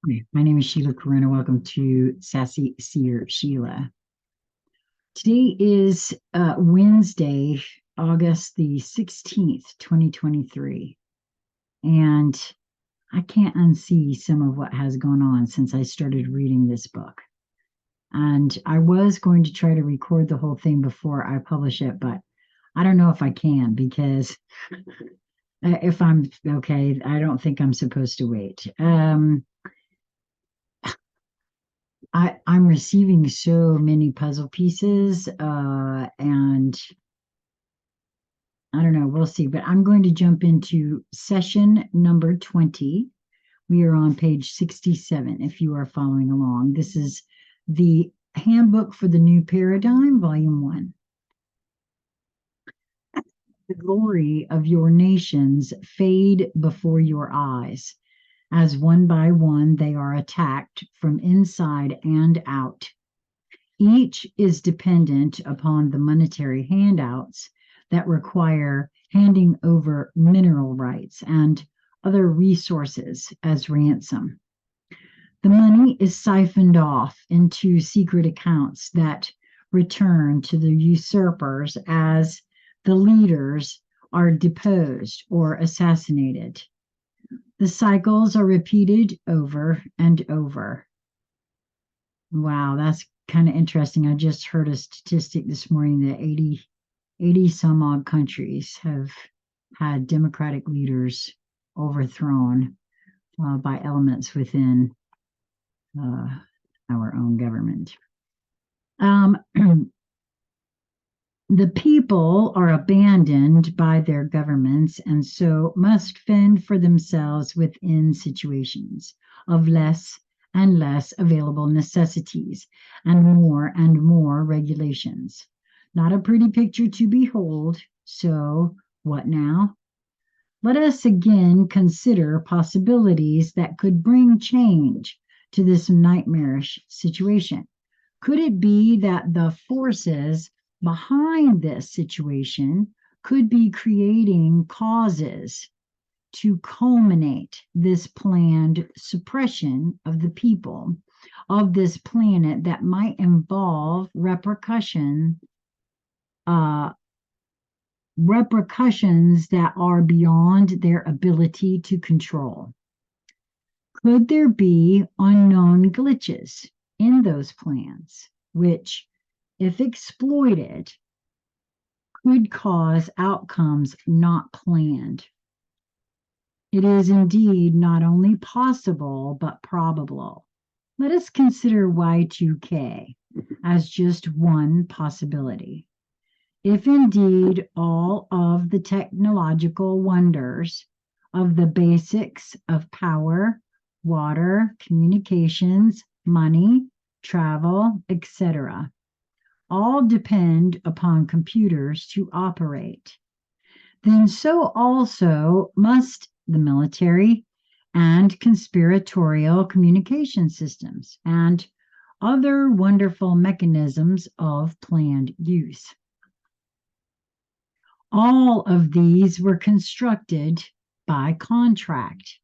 My name is Sheila Corona. Welcome to Sassy Seer Sheila. Today is Wednesday, August the 16th, 2023. And I can't unsee some of what has gone on since I started reading this book. And I was going to try to record the whole thing before I publish it, but I don't know if I can because if I'm okay, I don't think I'm supposed to wait. I'm receiving so many puzzle pieces, and I don't know, we'll see. But I'm going to jump into session number 20. We are on page 67 if you are following along. This is the Handbook for the New Paradigm, Volume 1. The glory of your nations fade before your eyes, as one by one they are attacked from inside and out. Each is dependent upon the monetary handouts that require handing over mineral rights and other resources as ransom. The money is siphoned off into secret accounts that return to the usurpers as the leaders are deposed or assassinated. The cycles are repeated over and over. Wow, that's kind of interesting. I just heard a statistic this morning that 80 some odd countries have had democratic leaders overthrown by elements within our own government. The people are abandoned by their governments and so must fend for themselves within situations of less and less available necessities and more regulations. Not a pretty picture to behold. So, what now? Let us again consider possibilities that could bring change to this nightmarish situation. Could it be that the forces behind this situation could be creating causes to culminate this planned suppression of the people of this planet that might involve repercussions that are beyond their ability to control? Could there be unknown glitches in those plans, which, if exploited, could cause outcomes not planned? It is indeed not only possible, but probable. Let us consider Y2K as just one possibility. If indeed all of the technological wonders of the basics of power, water, communications, money, travel, etc., all depend upon computers to operate, then so also must the military and conspiratorial communication systems and other wonderful mechanisms of planned use. All of these were constructed by contract.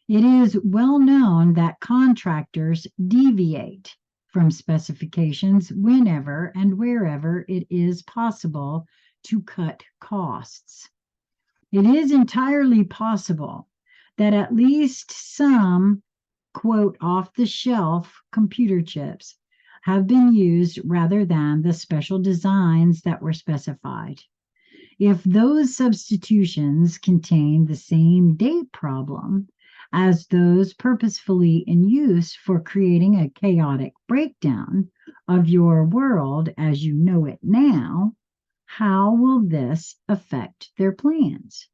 It is well known that contractors deviate from specifications whenever and wherever it is possible to cut costs. It is entirely possible that at least some, quote, off-the-shelf computer chips have been used rather than the special designs that were specified. If those substitutions contain the same date problem as those purposefully in use for creating a chaotic breakdown of your world as you know it now, how will this affect their plans?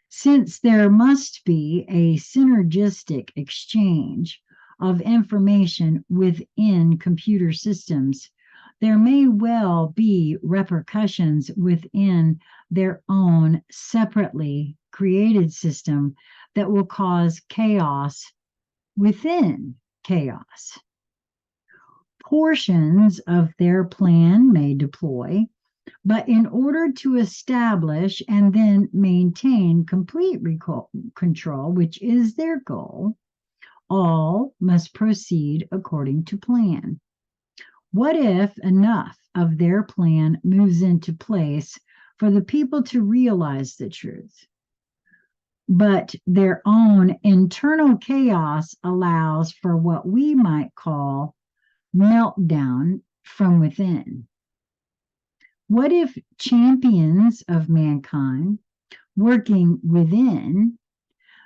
Since there must be a synergistic exchange of information within computer systems, there may well be repercussions within their own separately created system that will cause chaos within chaos. Portions of their plan may deploy, but in order to establish and then maintain complete control, which is their goal, all must proceed according to plan. What if enough of their plan moves into place for the people to realize the truth, but their own internal chaos allows for what we might call meltdown from within? What if champions of mankind working within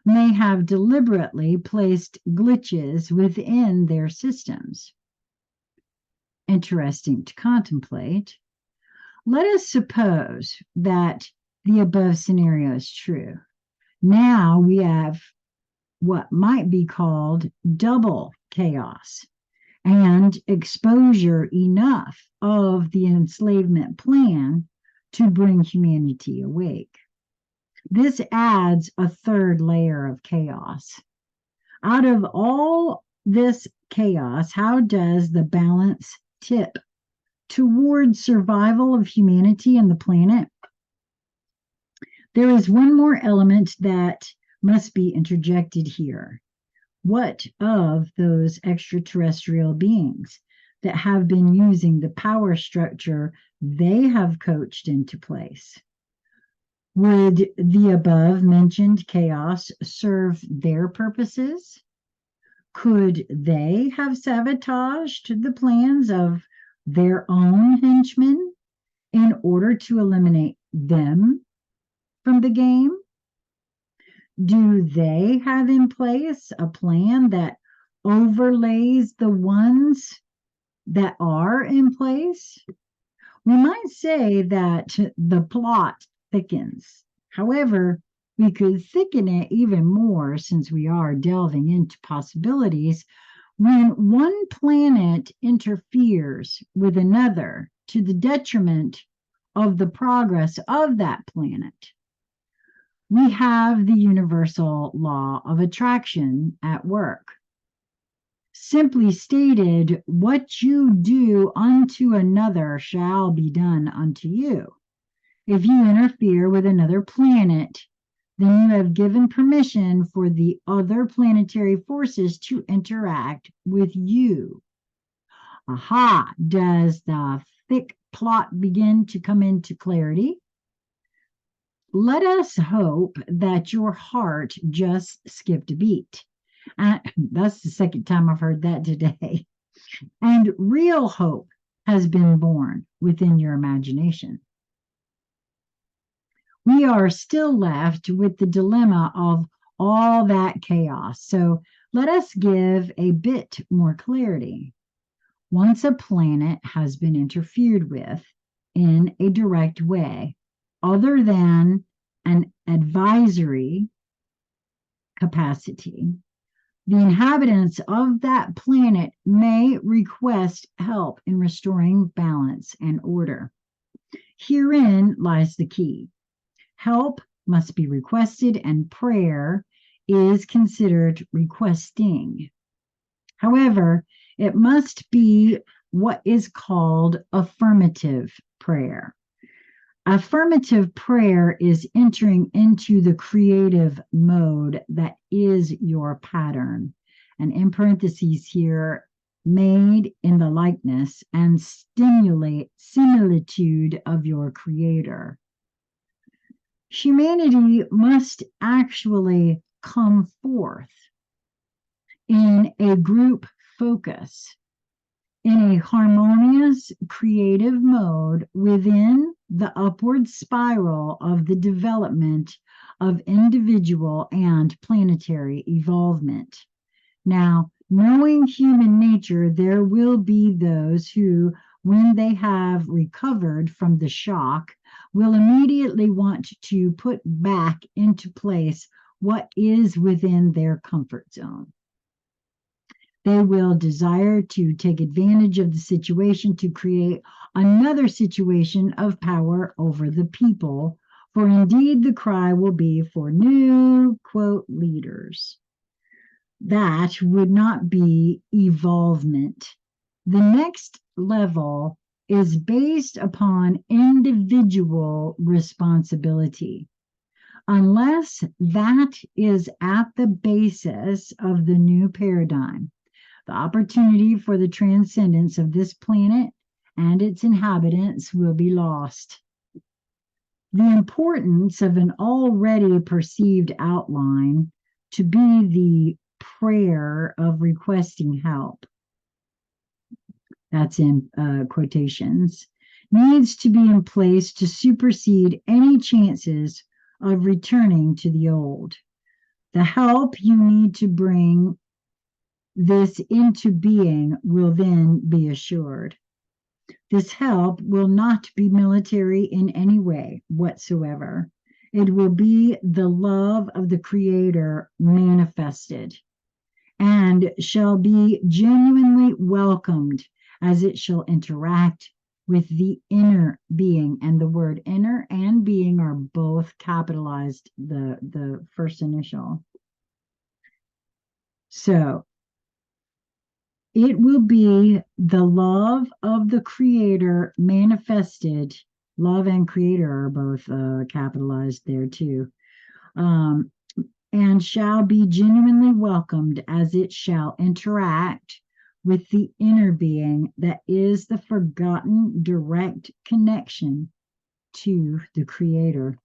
may have deliberately placed glitches within their systems? Interesting to contemplate. Let us suppose that the above scenario is true. Now we have what might be called double chaos and exposure enough of the enslavement plan to bring humanity awake. This adds a third layer of chaos. Out of all this chaos, how does the balance tip towards survival of humanity and the planet? There is one more element that must be interjected here. What of those extraterrestrial beings that have been using the power structure they have coached into place? Would the above mentioned chaos serve their purposes? Could they have sabotaged the plans of their own henchmen in order to eliminate them from the game? Do they have in place a plan that overlays the ones that are in place? We might say that the plot thickens. However, we could thicken it even more, since we are delving into possibilities, when one planet interferes with another to the detriment of the progress of that planet. We have the universal law of attraction at work. Simply stated, what you do unto another shall be done unto you. If you interfere with another planet, then you have given permission for the other planetary forces to interact with you. Aha! Does the thick plot begin to come into clarity? Let us hope that your heart just skipped a beat. That's the second time I've heard that today. And real hope has been born within your imagination. We are still left with the dilemma of all that chaos. So let us give a bit more clarity. Once a planet has been interfered with in a direct way, other than an advisory capacity, the inhabitants of that planet may request help in restoring balance and order. Herein lies the key. Help must be requested, and prayer is considered requesting. However, it must be what is called affirmative prayer. Affirmative prayer is entering into the creative mode that is your pattern. And in parentheses here, made in the likeness and similitude of your creator. Humanity must actually come forth in a group focus, in a harmonious creative mode within the upward spiral of the development of individual and planetary evolvement. Now, knowing human nature, there will be those who, when they have recovered from the shock, will immediately want to put back into place what is within their comfort zone. They will desire to take advantage of the situation to create another situation of power over the people, for indeed the cry will be for new, quote, leaders. That would not be evolvement. The next level is based upon individual responsibility. unless that is at the basis of the new paradigm. The opportunity for the transcendence of this planet and its inhabitants will be lost. The importance of an already perceived outline to be the prayer of requesting help, that's in quotations, needs to be in place to supersede any chances of returning to the old. The help you need to bring this into being will then be assured. This help will not be military in any way whatsoever. It will be the love of the Creator manifested, and shall be genuinely welcomed as it shall interact with the inner being. And the word inner and being are both capitalized, the first initial. So it will be the love of the Creator manifested. Love and Creator are both capitalized there too. And shall be genuinely welcomed as it shall interact with the inner being that is the forgotten direct connection to the Creator.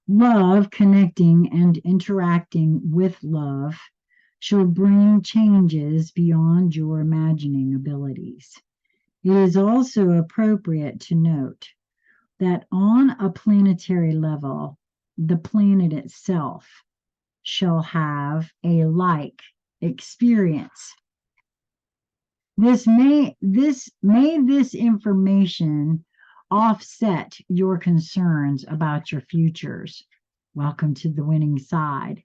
Love connecting and interacting with love shall bring changes beyond your imagining abilities. It is also appropriate to note that on a planetary level, the planet itself shall have a like experience. This information offset your concerns about your futures. Welcome to the winning side.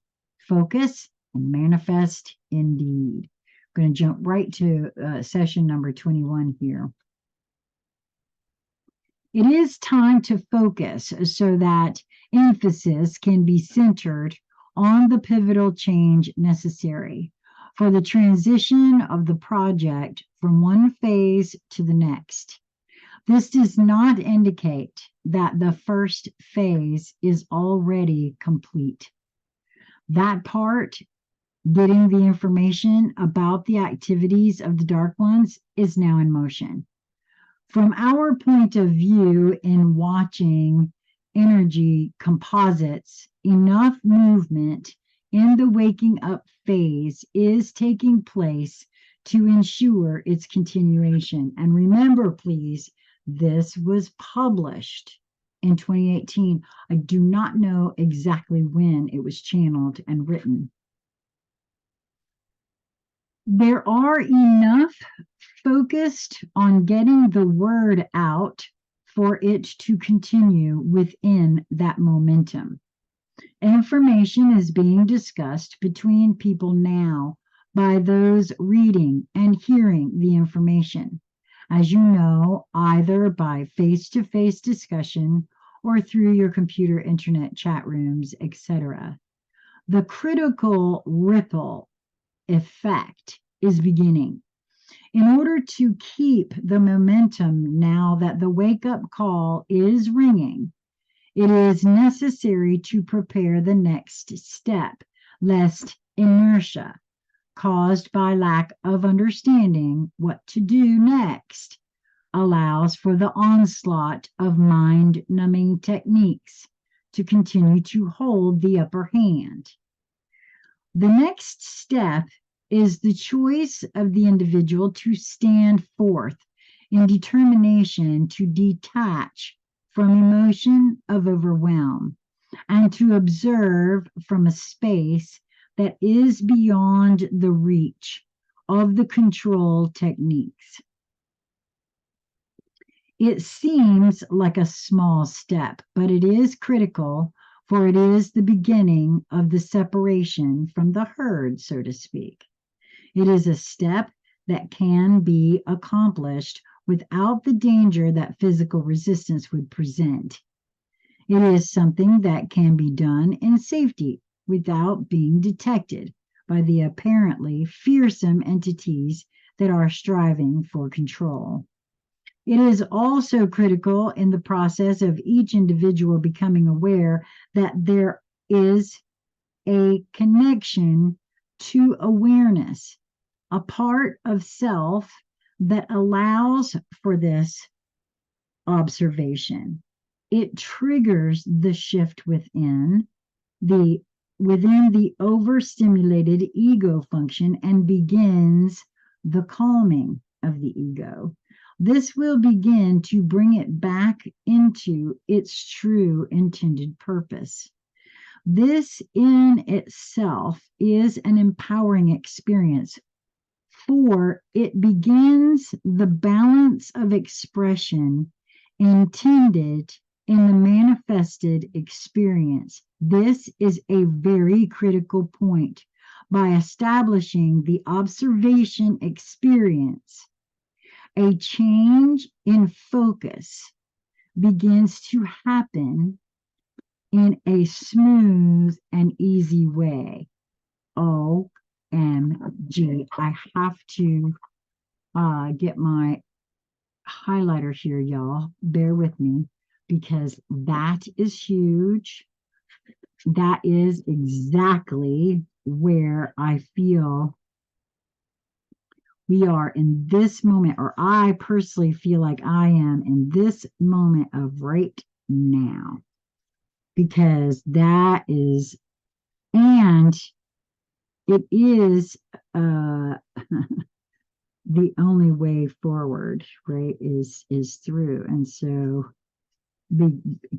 Focus and manifest indeed. I'm going to jump right to session number 21 here. It is time to focus so that emphasis can be centered on the pivotal change necessary for the transition of the project from one phase to the next. This does not indicate that the first phase is already complete. That part, getting the information about the activities of the Dark Ones, is now in motion. From our point of view in watching energy composites, enough movement in the waking up phase is taking place to ensure its continuation. And remember, please, this was published in 2018. I do not know exactly when it was channeled and written. There are enough focused on getting the word out for it to continue within that momentum. Information is being discussed between people now by those reading and hearing the information, as you know, either by face-to-face discussion or through your computer, internet, chat rooms, etc. The critical ripple effect is beginning. In order to keep the momentum now that the wake-up call is ringing, it is necessary to prepare the next step, lest inertia, caused by lack of understanding what to do next, allows for the onslaught of mind-numbing techniques to continue to hold the upper hand. The next step is the choice of the individual to stand forth in determination to detach from emotion of overwhelm and to observe from a space that is beyond the reach of the control techniques. It seems like a small step, but it is critical, for it is the beginning of the separation from the herd, so to speak. It is a step that can be accomplished without the danger that physical resistance would present. It is something that can be done in safety without being detected by the apparently fearsome entities that are striving for control. It is also critical in the process of each individual becoming aware that there is a connection to awareness, a part of self that allows for this observation. It triggers the shift the within the overstimulated ego function and begins the calming of the ego. This will begin to bring it back into its true intended purpose. This in itself is an empowering experience, for it begins the balance of expression intended in the manifested experience. This is a very critical point. By establishing the observation experience, a change in focus begins to happen in a smooth and easy way. OMG. I have to get my highlighter here, y'all. Bear with me, because that is huge. That is exactly where I feel we are in this moment, or I personally feel like I am in this moment of right now, because that is, and it is the only way forward, right, is through. And so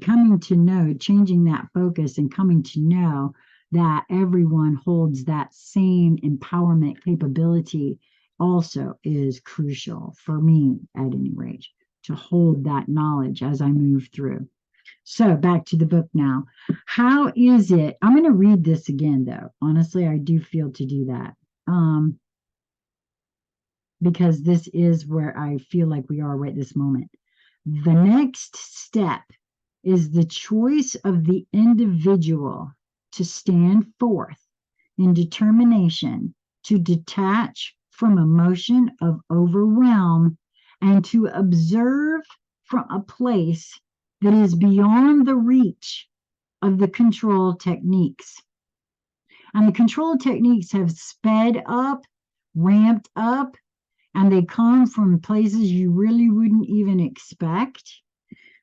coming to know, changing that focus and coming to know that everyone holds that same empowerment capability also is crucial for me, at any rate, to hold that knowledge as I move through. So back to the book now. How is it? I'm going to read this again, though. Honestly, I do feel to do that. Because this is where I feel like we are right this moment. The next step is the choice of the individual to stand forth in determination to detach from emotion of overwhelm and to observe from a place that is beyond the reach of the control techniques. And the control techniques have sped up, ramped up, and they come from places you really wouldn't even expect.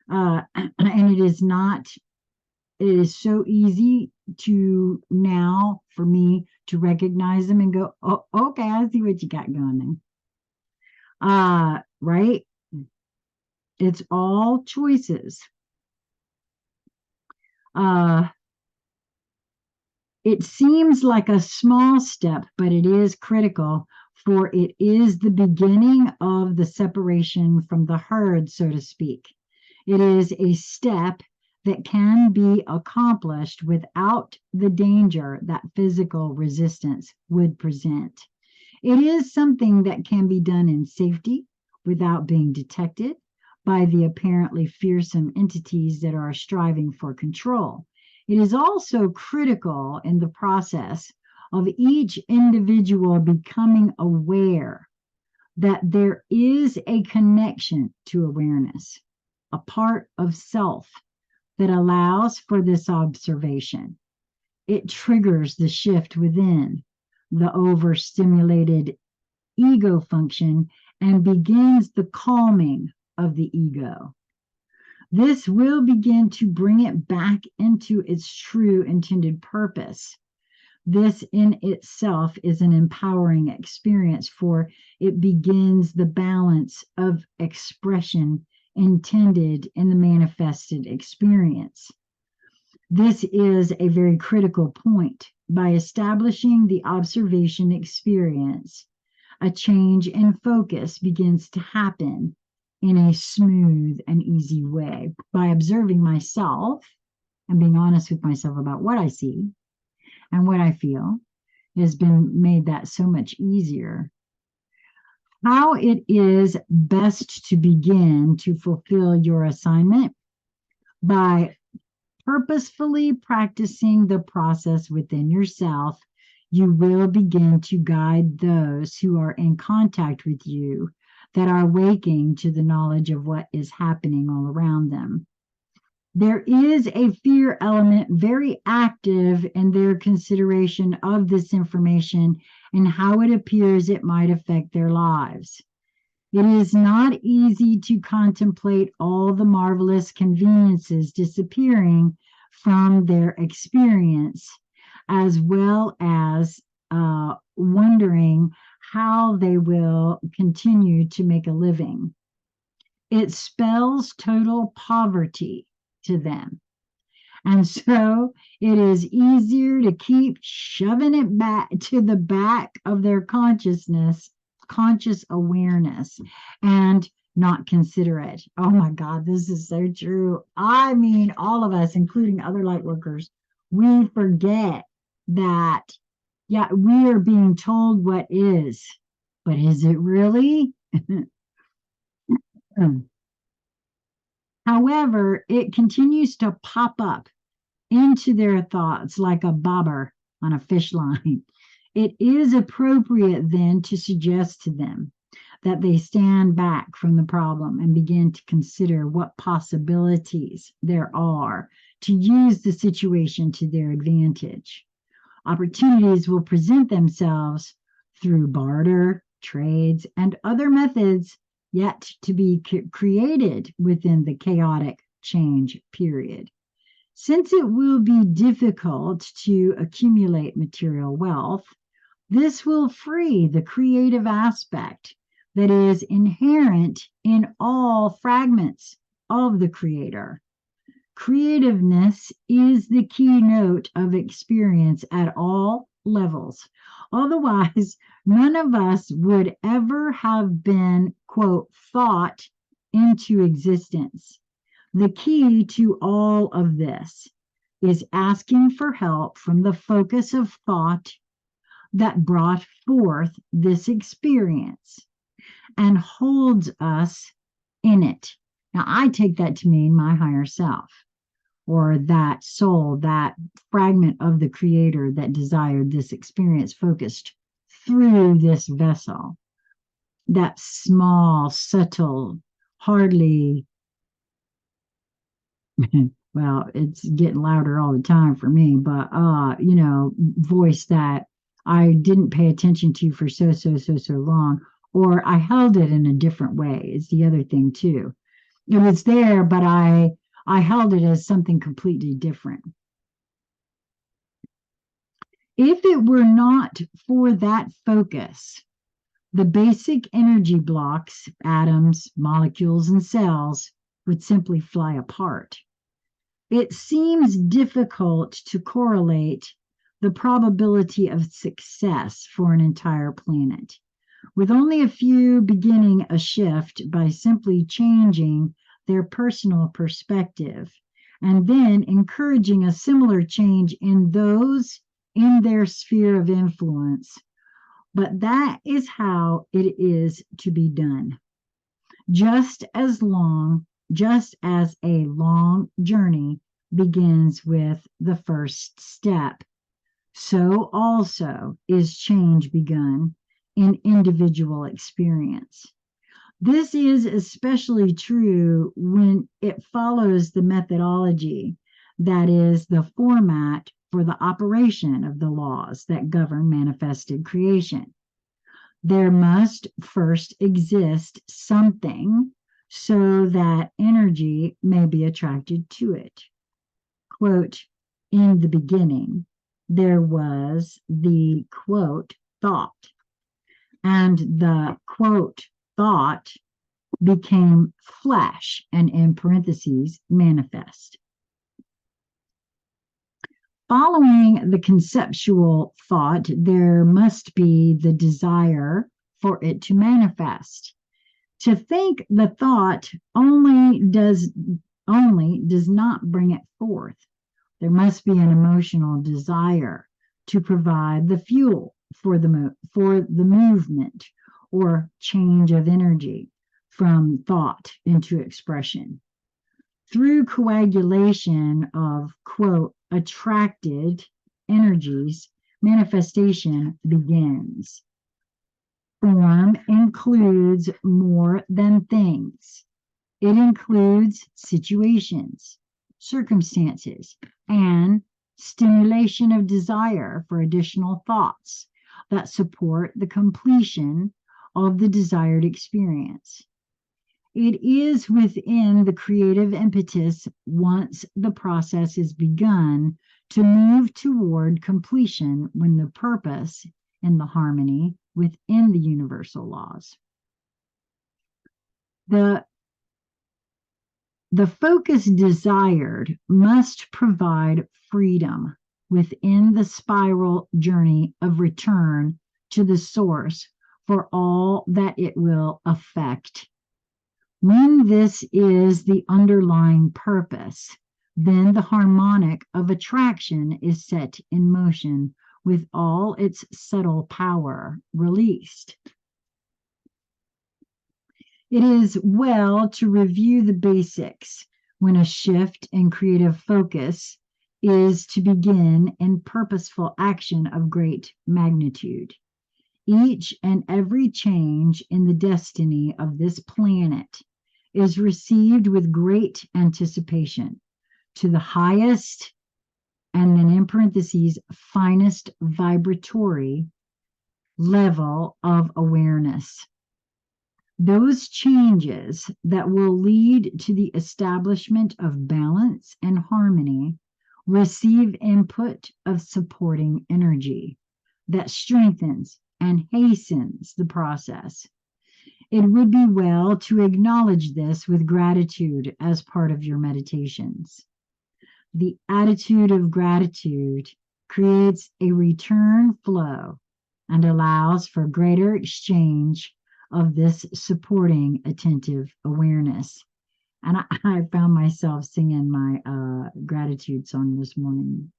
And it is so easy to now for me to recognize them and go, oh, okay, I see what you got going there. Right? It's all choices. It seems like a small step, but it is critical, for it is the beginning of the separation from the herd, so to speak. It is a step that can be accomplished without the danger that physical resistance would present. It is something that can be done in safety without being detected by the apparently fearsome entities that are striving for control. It is also critical in the process of each individual becoming aware that there is a connection to awareness, a part of self that allows for this observation. It triggers the shift within the overstimulated ego function and begins the calming of the ego. This will begin to bring it back into its true intended purpose. This in itself is an empowering experience, for it begins the balance of expression intended in the manifested experience. This is a very critical point. By establishing the observation experience, a change in focus begins to happen in a smooth and easy way. By observing myself and being honest with myself about what I see and what I feel has been made that so much easier. How it is best to begin to fulfill your assignment: by purposefully practicing the process within yourself, you will begin to guide those who are in contact with you that are waking to the knowledge of what is happening all around them. There is a fear element very active in their consideration of this information and how it appears it might affect their lives. It is not easy to contemplate all the marvelous conveniences disappearing from their experience, as well as wondering how they will continue to make a living. It spells total poverty to them. And so it is easier to keep shoving it back to the back of their conscious awareness, and not consider it. Oh my God, this is so true. I mean, all of us, including other light workers, we forget that, yeah, we are being told what is, but is it really? However, it continues to pop up into their thoughts like a bobber on a fish line. It is appropriate then to suggest to them that they stand back from the problem and begin to consider what possibilities there are to use the situation to their advantage. Opportunities will present themselves through barter, trades, and other methods yet to be created within the chaotic change period. Since it will be difficult to accumulate material wealth, this will free the creative aspect that is inherent in all fragments of the Creator. Creativeness is the keynote of experience at all levels. Otherwise, none of us would ever have been, quote, thought into existence. The key to all of this is asking for help from the focus of thought that brought forth this experience and holds us in it. Now, I take that to mean my higher self, or that soul, that fragment of the Creator that desired this experience focused through this vessel. That small, subtle, hardly, well, it's getting louder all the time for me, but, voice that I didn't pay attention to for so long, or I held it in a different way is the other thing too. It was there, but I held it as something completely different. If it were not for that focus, the basic energy blocks, atoms, molecules, and cells would simply fly apart. It seems difficult to correlate the probability of success for an entire planet, with only a few beginning a shift by simply changing their personal perspective, and then encouraging a similar change in those in their sphere of influence. But that is how it is to be done. Just as a long journey begins with the first step, so also is change begun in individual experience. This is especially true when it follows the methodology that is the format for the operation of the laws that govern manifested creation. There must first exist something so that energy may be attracted to it. Quote, in the beginning, there was the, quote, thought, and the, quote, thought became flesh, and in parentheses, manifest. Following the conceptual thought, there must be the desire for it to manifest. To think the thought only does not bring it forth. There must be an emotional desire to provide the fuel for the movement or change of energy from thought into expression. Through coagulation of, quote, attracted energies, manifestation begins. form includes more than things. It includes situations, circumstances, and stimulation of desire for additional thoughts that support the completion of the desired experience. It is within the creative impetus, once the process is begun, to move toward completion when the purpose in the harmony within the universal laws. The focus desired must provide freedom within the spiral journey of return to the source for all that it will affect. When this is the underlying purpose, then the harmonic of attraction is set in motion with all its subtle power released. It is well to review the basics when a shift in creative focus is to begin in purposeful action of great magnitude. Each and every change in the destiny of this planet is received with great anticipation to the highest, and then in parentheses, finest vibratory level of awareness. Those changes that will lead to the establishment of balance and harmony receive input of supporting energy that strengthens and hastens the process. It would be well to acknowledge this with gratitude as part of your meditations. The attitude of gratitude creates a return flow and allows for greater exchange of this supporting attentive awareness. And I found myself singing my gratitude song this morning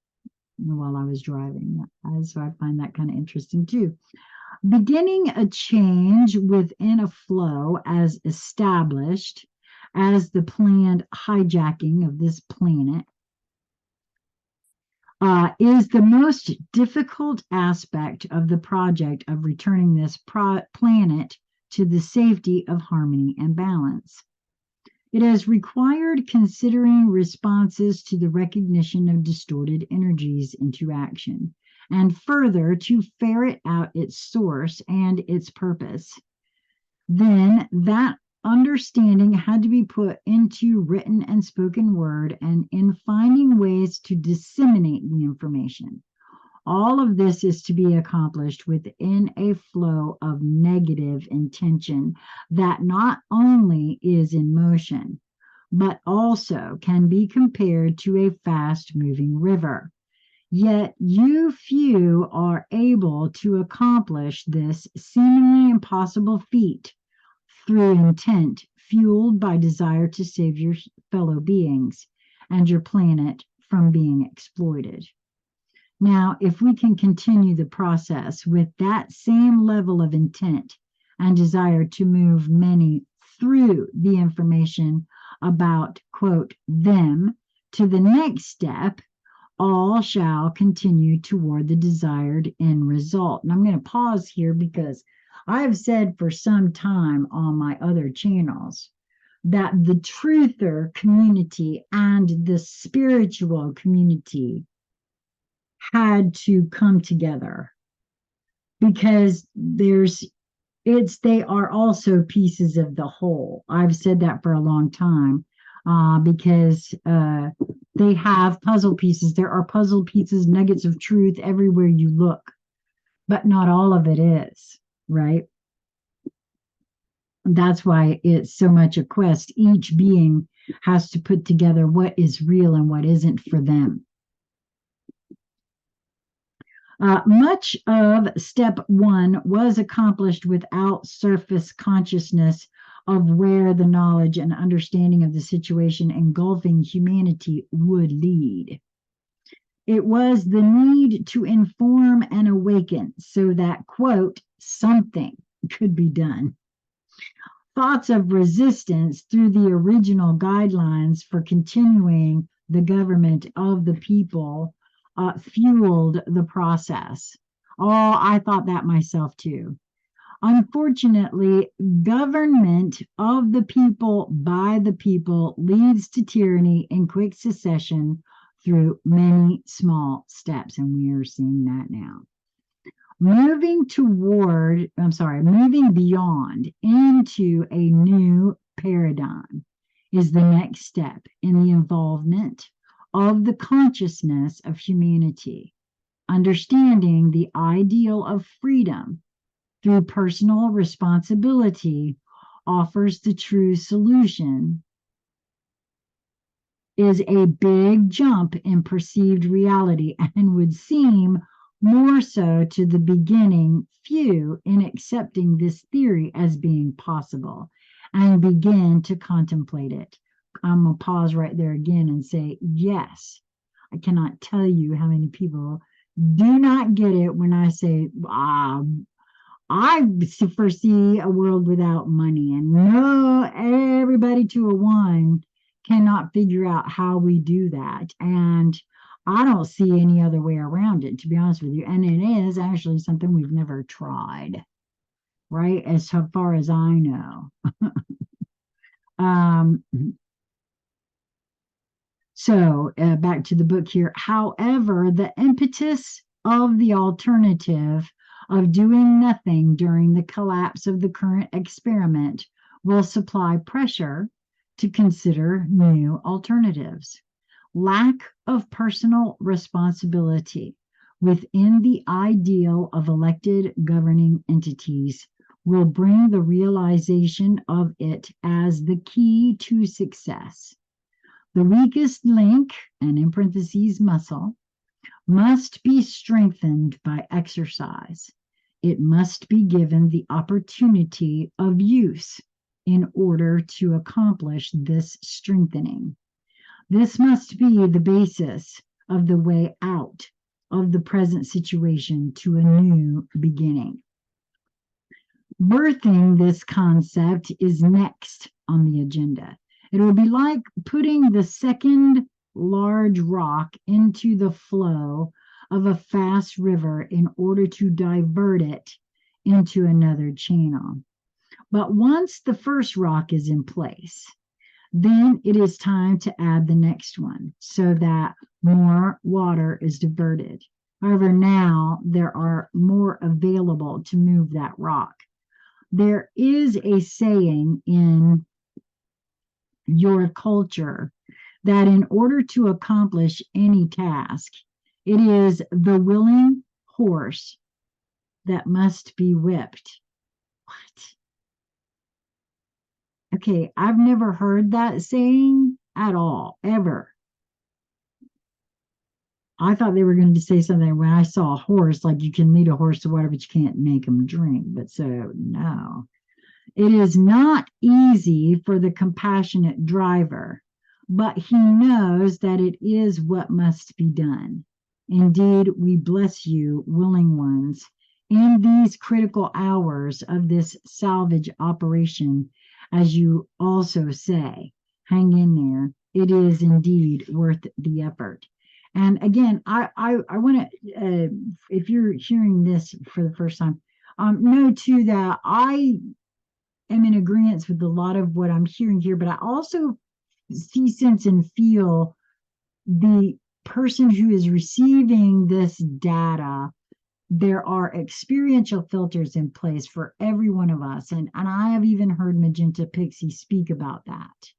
while I was driving. So I find that kind of interesting too. Beginning a change within a flow as established as the planned hijacking of this planet is the most difficult aspect of the project of returning this planet to the safety of harmony and balance. It has required considering responses to the recognition of distorted energies into action, and further to ferret out its source and its purpose. Then that understanding had to be put into written and spoken word, and in finding ways to disseminate the information. All of this is to be accomplished within a flow of negative intention that not only is in motion, but also can be compared to a fast-moving river. Yet few are able to accomplish this seemingly impossible feat through intent fueled by desire to save your fellow beings and your planet from being exploited. Now, if we can continue the process with that same level of intent and desire to move many through the information about, quote, them to the next step, all shall continue toward the desired end result. And I'm going to pause here because I've said for some time on my other channels that the truther community and the spiritual community had to come together because they are also pieces of the whole. I've said that for a long time because they have puzzle pieces. There are puzzle pieces, nuggets of truth everywhere you look, but not all of it is, right? That's why it's so much a quest. Each being has to put together what is real and what isn't for them. Much of step one was accomplished without surface consciousness of where the knowledge and understanding of the situation engulfing humanity would lead. It was the need to inform and awaken so that, quote, something could be done. Thoughts of resistance through the original guidelines for continuing the government of the people fueled the process. Oh, I thought that myself too. Unfortunately, government of the people by the people leads to tyranny in quick succession through many small steps, and we are seeing that now. Moving beyond into a new paradigm is the next step in the involvement of the consciousness of humanity. Understanding the ideal of freedom through personal responsibility offers the true solution, is a big jump in perceived reality and would seem more so to the beginning few in accepting this theory as being possible and begin to contemplate it. I'm going to pause right there again and say, yes, I cannot tell you how many people do not get it when I say, I foresee a world without money, and no, everybody to a one cannot figure out how we do that. And I don't see any other way around it, to be honest with you. And it is actually something we've never tried, right? As far as I know. um, so back to the book here. However, the impetus of the alternative of doing nothing during the collapse of the current experiment will supply pressure to consider new alternatives. Lack of personal responsibility within the ideal of elected governing entities will bring the realization of it as the key to success. The weakest link, and in parentheses, muscle, must be strengthened by exercise. It must be given the opportunity of use in order to accomplish this strengthening. This must be the basis of the way out of the present situation to a new beginning. Birthing this concept is next on the agenda. It will be like putting the second large rock into the flow of a fast river in order to divert it into another channel. But once the first rock is in place, then it is time to add the next one so that more water is diverted. However, now there are more available to move that rock. There is a saying in your culture that in order to accomplish any task, it is the willing horse that must be whipped. What? Okay, I've never heard that saying at all, ever. I thought they were going to say something when I saw a horse, like you can lead a horse to water, but you can't make him drink. But so, no. It is not easy for the compassionate driver, but he knows that it is what must be done. Indeed, we bless you, willing ones, in these critical hours of this salvage operation, as you also say. Hang in there. It is indeed worth the effort. And again, I want to, if you're hearing this for the first time, know too that I am in agreement with a lot of what I'm hearing here, but I also see, sense, and feel the person who is receiving this data. There are experiential filters in place for every one of us. And I have even heard Magenta Pixie speak about that.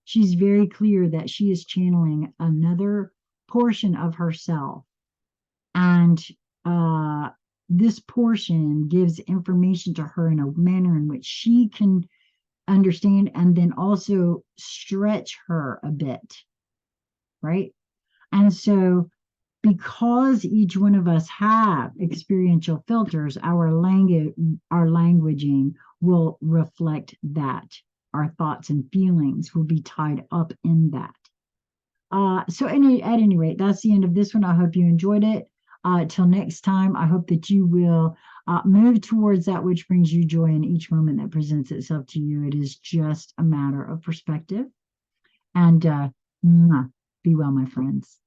She's very clear that she is channeling another portion of herself. And this portion gives information to her in a manner in which she can understand and then also stretch her a bit, right? And so because each one of us have experiential filters, our languaging will reflect that. Our thoughts and feelings will be tied up in that. So at any rate, that's the end of this one. I hope you enjoyed it. Till next time, I hope that you will move towards that which brings you joy in each moment that presents itself to you. It is just a matter of perspective. And be well, my friends.